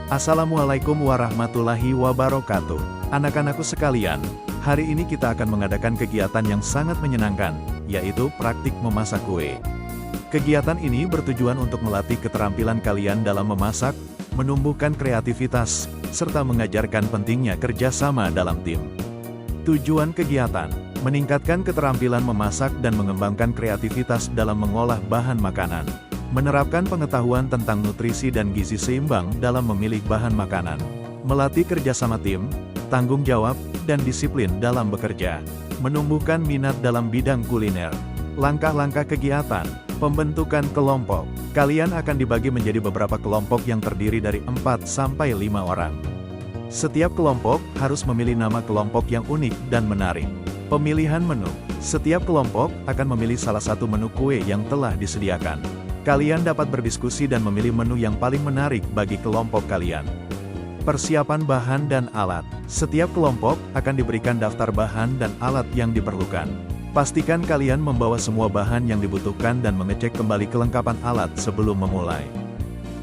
Assalamualaikum warahmatullahi wabarakatuh. Anak-anakku sekalian, hari ini kita akan mengadakan kegiatan yang sangat menyenangkan, yaitu praktik memasak kue. Kegiatan ini bertujuan untuk melatih keterampilan kalian dalam memasak, menumbuhkan kreativitas, serta mengajarkan pentingnya kerjasama dalam tim. Tujuan kegiatan, meningkatkan keterampilan memasak dan mengembangkan kreativitas dalam mengolah bahan makanan. Menerapkan pengetahuan tentang nutrisi dan gizi seimbang dalam memilih bahan makanan. Melatih kerjasama tim, tanggung jawab, dan disiplin dalam bekerja. Menumbuhkan minat dalam bidang kuliner. Langkah-langkah kegiatan, pembentukan kelompok. Kalian akan dibagi menjadi beberapa kelompok yang terdiri dari 4 sampai 5 orang. Setiap kelompok harus memilih nama kelompok yang unik dan menarik. Pemilihan menu. Setiap kelompok akan memilih salah satu menu kue yang telah disediakan. Kalian dapat berdiskusi dan memilih menu yang paling menarik bagi kelompok kalian. Persiapan bahan dan alat. Setiap kelompok akan diberikan daftar bahan dan alat yang diperlukan. Pastikan kalian membawa semua bahan yang dibutuhkan dan mengecek kembali kelengkapan alat sebelum memulai.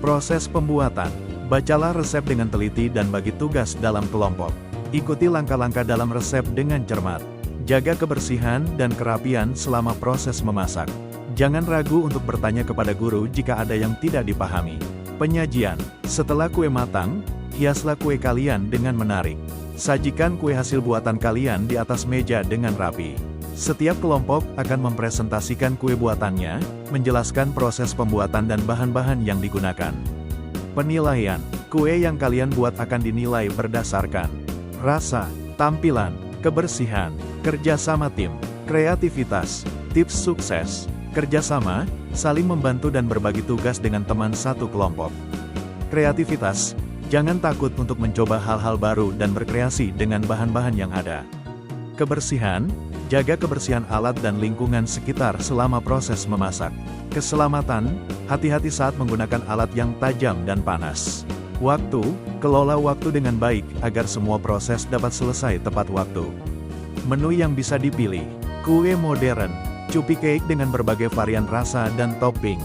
Proses pembuatan. Bacalah resep dengan teliti dan bagi tugas dalam kelompok. Ikuti langkah-langkah dalam resep dengan cermat. Jaga kebersihan dan kerapian selama proses memasak. Jangan ragu untuk bertanya kepada guru jika ada yang tidak dipahami. Penyajian. Setelah kue matang, hiaslah kue kalian dengan menarik. Sajikan kue hasil buatan kalian di atas meja dengan rapi. Setiap kelompok akan mempresentasikan kue buatannya, menjelaskan proses pembuatan dan bahan-bahan yang digunakan. Penilaian. Kue yang kalian buat akan dinilai berdasarkan rasa, tampilan, kebersihan, kerjasama tim, kreativitas, tips sukses. Kerjasama, saling membantu dan berbagi tugas dengan teman satu kelompok. Kreativitas, jangan takut untuk mencoba hal-hal baru dan berkreasi dengan bahan-bahan yang ada. Kebersihan, jaga kebersihan alat dan lingkungan sekitar selama proses memasak. Keselamatan, hati-hati saat menggunakan alat yang tajam dan panas. Waktu, kelola waktu dengan baik agar semua proses dapat selesai tepat waktu. Menu yang bisa dipilih, kue modern, cupi cake dengan berbagai varian rasa dan topping,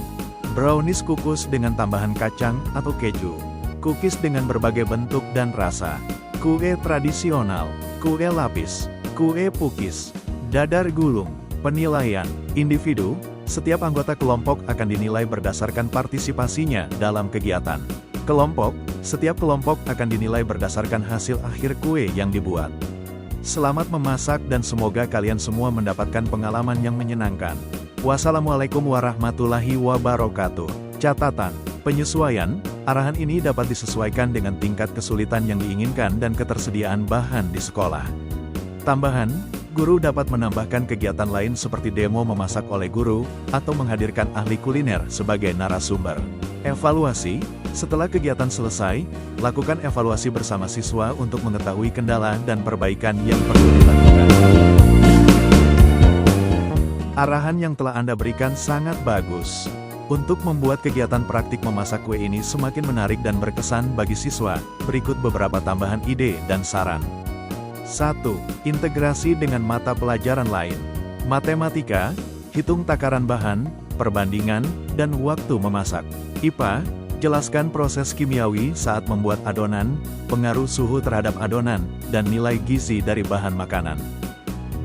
brownies kukus dengan tambahan kacang atau keju, cookies dengan berbagai bentuk dan rasa, kue tradisional, kue lapis, kue pukis, dadar gulung. Penilaian individu, setiap anggota kelompok akan dinilai berdasarkan partisipasinya dalam kegiatan. Kelompok, setiap kelompok akan dinilai berdasarkan hasil akhir kue yang dibuat. Selamat memasak dan semoga kalian semua mendapatkan pengalaman yang menyenangkan. Wassalamualaikum warahmatullahi wabarakatuh. Catatan, penyesuaian, arahan ini dapat disesuaikan dengan tingkat kesulitan yang diinginkan dan ketersediaan bahan di sekolah. Tambahan, guru dapat menambahkan kegiatan lain seperti demo memasak oleh guru, atau menghadirkan ahli kuliner sebagai narasumber. Evaluasi, setelah kegiatan selesai, lakukan evaluasi bersama siswa untuk mengetahui kendala dan perbaikan yang perlu dilakukan. Arahan yang telah Anda berikan sangat bagus. Untuk membuat kegiatan praktik memasak kue ini semakin menarik dan berkesan bagi siswa, berikut beberapa tambahan ide dan saran. 1. Integrasi dengan mata pelajaran lain. Matematika, hitung takaran bahan, perbandingan, dan waktu memasak. IPA, jelaskan proses kimiawi saat membuat adonan, pengaruh suhu terhadap adonan, dan nilai gizi dari bahan makanan.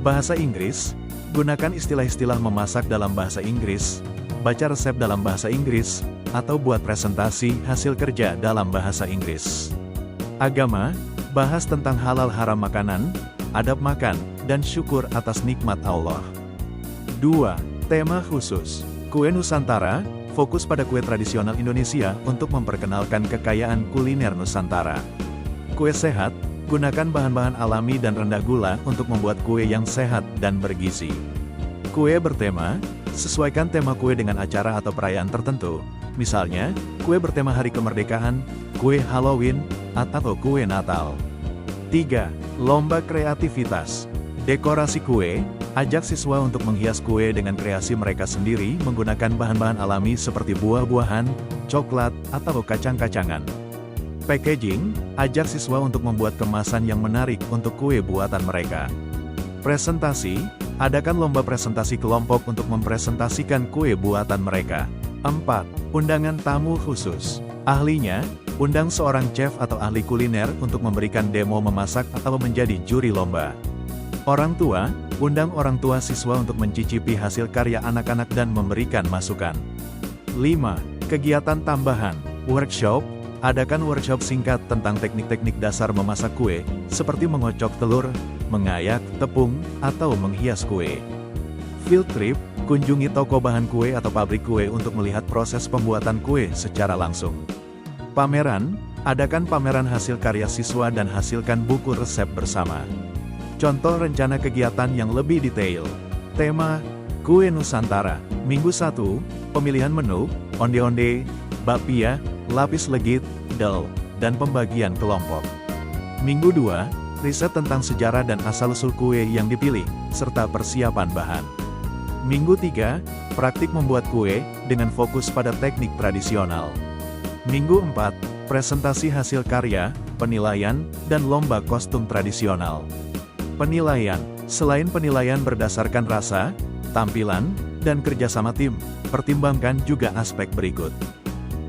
Bahasa Inggris, gunakan istilah-istilah memasak dalam bahasa Inggris, baca resep dalam bahasa Inggris, atau buat presentasi hasil kerja dalam bahasa Inggris. Agama, bahas tentang halal haram makanan, adab makan, dan syukur atas nikmat Allah. 2. Tema khusus, kue Nusantara, fokus pada kue tradisional Indonesia untuk memperkenalkan kekayaan kuliner Nusantara. Kue sehat, gunakan bahan-bahan alami dan rendah gula untuk membuat kue yang sehat dan bergizi. Kue bertema, sesuaikan tema kue dengan acara atau perayaan tertentu. Misalnya, kue bertema Hari Kemerdekaan, kue Halloween, atau kue Natal. 3. Lomba kreativitas. Dekorasi kue, ajak siswa untuk menghias kue dengan kreasi mereka sendiri menggunakan bahan-bahan alami seperti buah-buahan, coklat, atau kacang-kacangan. Packaging, ajak siswa untuk membuat kemasan yang menarik untuk kue buatan mereka. Presentasi, adakan lomba presentasi kelompok untuk mempresentasikan kue buatan mereka. 4. Undangan tamu khusus. Ahlinya, Undang seorang chef atau ahli kuliner untuk memberikan demo memasak atau menjadi juri lomba. Orang tua, undang orang tua siswa untuk mencicipi hasil karya anak-anak dan memberikan masukan. 5. Kegiatan tambahan, workshop. Adakan workshop singkat tentang teknik-teknik dasar memasak kue, seperti mengocok telur, mengayak, tepung, atau menghias kue. Field trip, kunjungi toko bahan kue atau pabrik kue untuk melihat proses pembuatan kue secara langsung. Pameran, adakan pameran hasil karya siswa dan hasilkan buku resep bersama. Contoh rencana kegiatan yang lebih detail. Tema, Kue Nusantara. Minggu 1, pemilihan menu, onde-onde, bakpia, lapis legit, del, dan pembagian kelompok. Minggu 2, riset tentang sejarah dan asal-usul kue yang dipilih, serta persiapan bahan. Minggu 3, praktik membuat kue, dengan fokus pada teknik tradisional. Minggu 4, presentasi hasil karya, penilaian, dan lomba kostum tradisional. Penilaian, selain penilaian berdasarkan rasa, tampilan, dan kerjasama tim, pertimbangkan juga aspek berikut.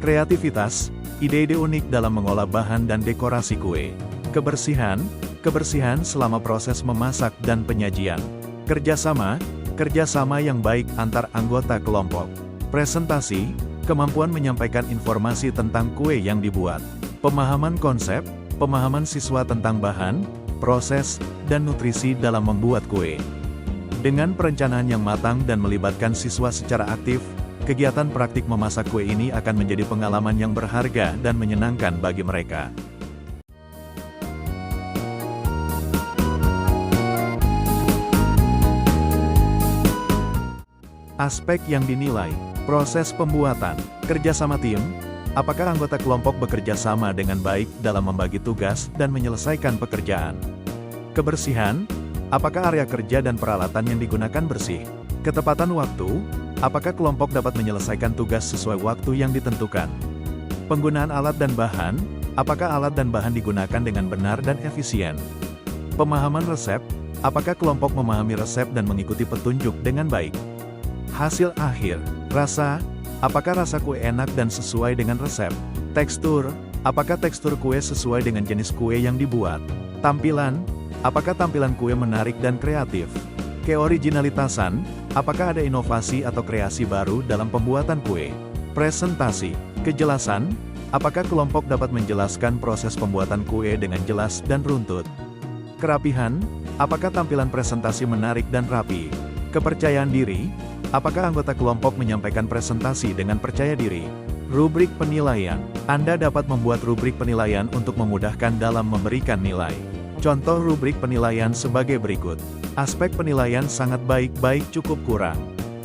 Kreativitas, ide-ide unik dalam mengolah bahan dan dekorasi kue. Kebersihan, kebersihan selama proses memasak dan penyajian. Kerjasama, kerjasama yang baik antar anggota kelompok. Presentasi, kemampuan menyampaikan informasi tentang kue yang dibuat. Pemahaman konsep, pemahaman siswa tentang bahan, proses, dan nutrisi dalam membuat kue. Dengan perencanaan yang matang dan melibatkan siswa secara aktif, kegiatan praktik memasak kue ini akan menjadi pengalaman yang berharga dan menyenangkan bagi mereka. Aspek yang dinilai. Proses pembuatan, kerjasama tim, apakah anggota kelompok bekerja sama dengan baik dalam membagi tugas dan menyelesaikan pekerjaan? Kebersihan, apakah area kerja dan peralatan yang digunakan bersih? Ketepatan waktu, apakah kelompok dapat menyelesaikan tugas sesuai waktu yang ditentukan? Penggunaan alat dan bahan, apakah alat dan bahan digunakan dengan benar dan efisien? Pemahaman resep, apakah kelompok memahami resep dan mengikuti petunjuk dengan baik? Hasil akhir, rasa, apakah rasa kue enak dan sesuai dengan resep? Tekstur, apakah tekstur kue sesuai dengan jenis kue yang dibuat? Tampilan, apakah tampilan kue menarik dan kreatif? Keoriginalitasan, apakah ada inovasi atau kreasi baru dalam pembuatan kue? Presentasi, kejelasan, apakah kelompok dapat menjelaskan proses pembuatan kue dengan jelas dan runtut? Kerapihan, apakah tampilan presentasi menarik dan rapi? Kepercayaan diri, apakah anggota kelompok menyampaikan presentasi dengan percaya diri? Rubrik penilaian, Anda dapat membuat rubrik penilaian untuk memudahkan dalam memberikan nilai. Contoh rubrik penilaian sebagai berikut. Aspek penilaian sangat baik-baik cukup kurang.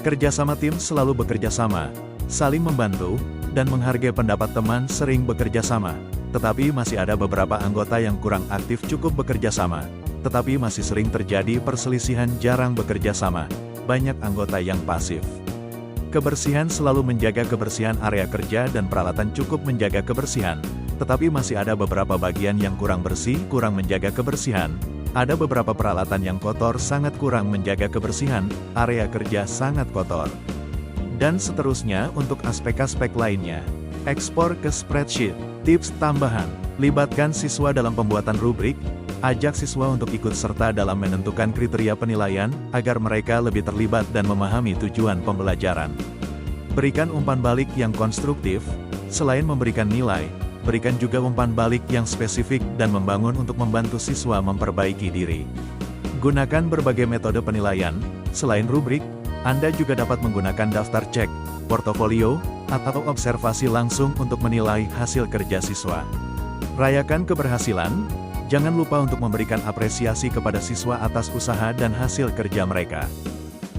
Kerjasama tim selalu bekerja sama, saling membantu, dan menghargai pendapat teman sering bekerja sama. Tetapi masih ada beberapa anggota yang kurang aktif cukup bekerja sama. Tetapi masih sering terjadi perselisihan jarang bekerja sama. Banyak anggota yang pasif. Kebersihan selalu menjaga kebersihan area kerja dan peralatan cukup menjaga kebersihan. Tetapi masih ada beberapa bagian yang kurang bersih, kurang menjaga kebersihan. Ada beberapa peralatan yang kotor sangat kurang menjaga kebersihan, area kerja sangat kotor. Dan seterusnya untuk aspek-aspek lainnya. Ekspor ke spreadsheet. Tips tambahan, libatkan siswa dalam pembuatan rubrik, ajak siswa untuk ikut serta dalam menentukan kriteria penilaian, agar mereka lebih terlibat dan memahami tujuan pembelajaran. Berikan umpan balik yang konstruktif, selain memberikan nilai, berikan juga umpan balik yang spesifik dan membangun untuk membantu siswa memperbaiki diri. Gunakan berbagai metode penilaian, selain rubrik, Anda juga dapat menggunakan daftar cek, portofolio, atau observasi langsung untuk menilai hasil kerja siswa. Rayakan keberhasilan, jangan lupa untuk memberikan apresiasi kepada siswa atas usaha dan hasil kerja mereka.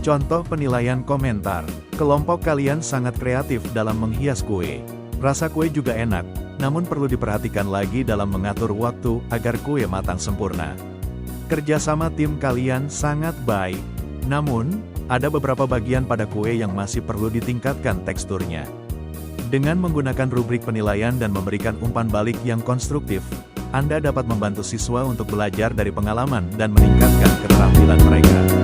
Contoh penilaian komentar, kelompok kalian sangat kreatif dalam menghias kue. Rasa kue juga enak, namun perlu diperhatikan lagi dalam mengatur waktu agar kue matang sempurna. Kerjasama tim kalian sangat baik, namun ada beberapa bagian pada kue yang masih perlu ditingkatkan teksturnya. Dengan menggunakan rubrik penilaian dan memberikan umpan balik yang konstruktif, Anda dapat membantu siswa untuk belajar dari pengalaman dan meningkatkan keterampilan mereka.